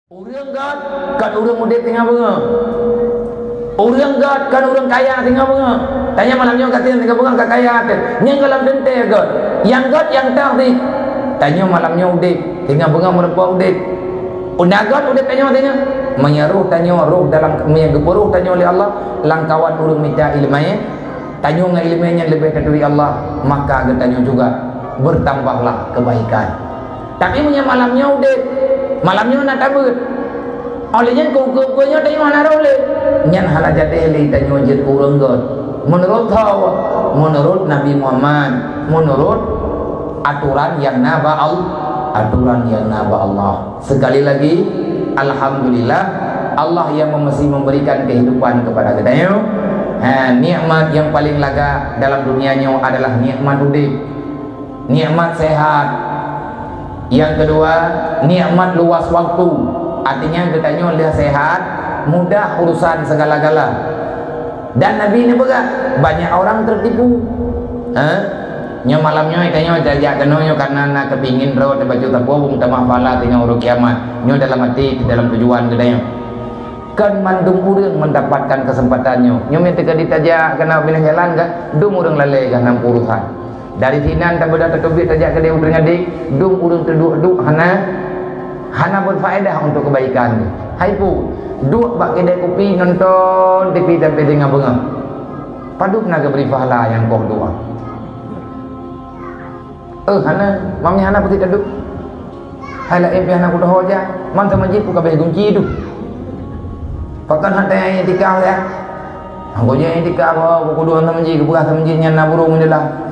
Orang gat kan orang muda tengah bunga. Orang gat kan orang kaya tengah bunga. Tanya malamnya katanya tengah bunga kat kaya tu. Yang dalam dente gat. Yang gat yang tadi. Tanya malamnya udip tengah bunga merempuan udip. Unagat udip tanya menyeruh tanya roh dalam mengepuruh tanya oleh Allah langkawan urang minta ilmunya. Tanya dengan ilmunya lebih dari Allah, maka tanya juga bertambahlah kebaikan. Tapi punya malamnya udip. Malamnya nak tabut. Olehnya kuku-kukunya tanya mana boleh. Nyan hala jatih li tanya jet kurang god. Menurut hawa, menurut Nabi Muhammad, menurut aturan yang naba Allah. Sekali lagi, alhamdulillah Allah yang masih memberikan kehidupan kepada kita. Nikmat yang paling laga dalam dunianya adalah nikmat udip, nikmat sehat. Yang kedua, nikmat luas waktu. Artinya katanya dia sehat, mudah urusan segala-gala. Dan Nabi ini berat, banyak orang tertipu. Nya malamnya katanya jajak kenonyo karena nak kepingin ro baju tabung tamah pala tengah urut kiamat. Nyo dalam hati dalam tujuan katanya. Kan mandung urang mendapatkan kesempatannya. Nyo minta ditajak kena bila jalan kan, dum urang lalai kan 60 urusan. Dari sinan tak benda tertubik tajak ke dia urang adik dum urang terduk-duk hana berfaedah untuk kebaikan. Hai pu duk bak kedai kopi nonton TV sampai dengan bunga paduk nak beri pahala yang kau doa. Hana mami hana putih terduk hai la empi hana ku dah hoja man sama masjid ku kabeh kunci tu pakan hatai etika ya anggonya etika apa ku doa sama masjid ku beras sama masjid nyana burung jelah.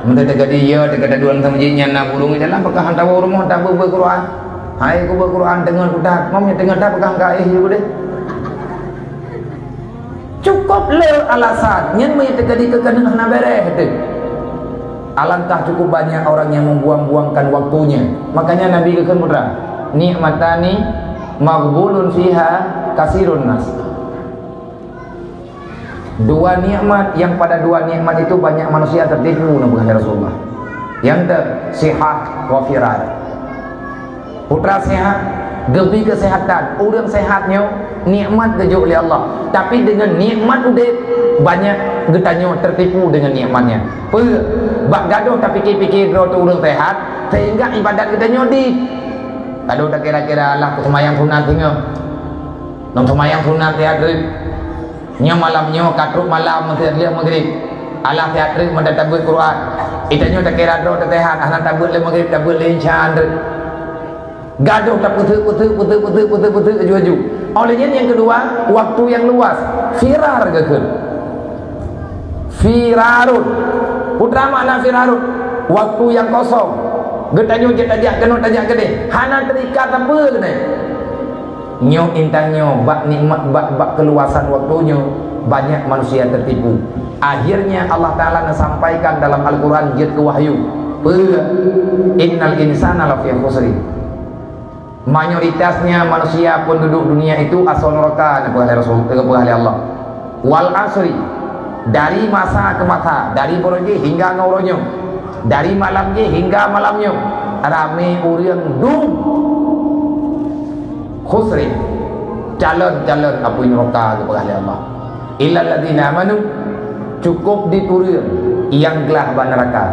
Menteri dekat dia, dekat aduan sama jinnya nak burung jalan pakai hantar rumah tak berquran. Hai ku berquran dengan kuda, mamnya dengan tak pegang gaih juga deh. Cukup le alasan, nyen mai dekat di kekana hana bereh tu. Alangkah cukup banyak orang yang membuang-buangkan waktunya. Makanya Nabi kekan putra, nikmatani maghbulun fiha kasirun nas. Dua nikmat yang pada dua nikmat itu banyak manusia tertipu nabi Rasulullah. Yang sehat wa firar. Putra sehat, gebi kesehatan, orang sehatnya nikmat kejuk oleh Allah. Tapi dengan nikmat udip banyak getanya tertipu dengan nikmatnya. Bak gaduh tapi fikir-fikir tu orang sehat sehingga ibadat getanya di. Gaduh tak kira-kira Allah semayang sunat tengah. Nang semayang sunat tiada nya malamnya katruk malam dia maghrib Allah teatrik mendatabut Quran itanya tak kira do tetehan anak tabut le maghrib tabut le insya gaduh tak putu aju olehnya yang kedua waktu yang luas firar gekeun firarun putra makna firarun waktu yang kosong getanyo tajak kena tajak gede hana terikat apa kena nyo intangnya bak nikmat bak keluasan waktunya banyak manusia tertipu. Akhirnya Allah Taala sampaikan dalam Al-Qur'an jid ke wahyu. Innal insana lafi khusri. Mayoritasnya manusia penduduk dunia itu asal neraka oleh Rasul oleh Allah. Wal asri dari masa ke masa, dari boroje hingga ngauronyo. Dari malamnya hingga malamnya rame urang dung khusri calon-calon apa neraka kepada Allah illal ladzina amanu cukup diturun yang gelah ban neraka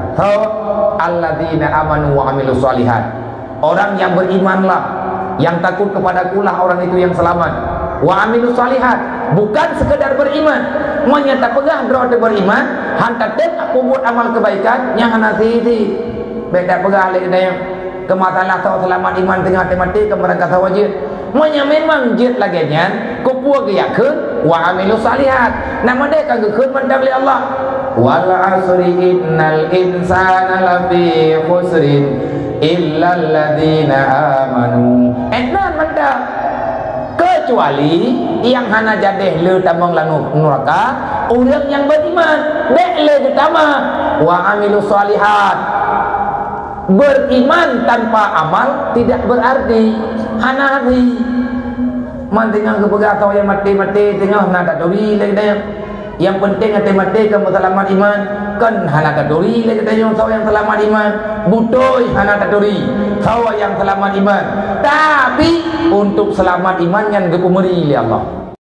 alladzina amanu wa amilus solihat orang yang berimanlah yang takut kepada kulah orang itu yang selamat wa amilus solihat bukan sekedar beriman menyata pegah drone beriman hantar tek aku buat amal kebaikan yang hanati beda pegah lek daya kematalah tau selamat iman tengah mati ke mereka wajib monya memang jid lagenya kupua geyakeun wa amilus salihat nama dia kang gekeun mandang li Allah wal asri innal insana lafi khusrin illal ladzina amanu enan mandang kecuali yang hana jadeh le tamang lanu neraka urang yang beriman dek le utama wa amilus salihat beriman tanpa amal tidak berarti hanafi man tengah kepegah atau yang mati-mati tengah nak tak tawi lagi dah Yang penting hati mati kamu selamat iman. Kan hana kadori le katanya sawa yang selamat iman. Butoi hana kadori sawa yang selamat iman. Tapi untuk selamat iman yang gepumeri oleh Allah.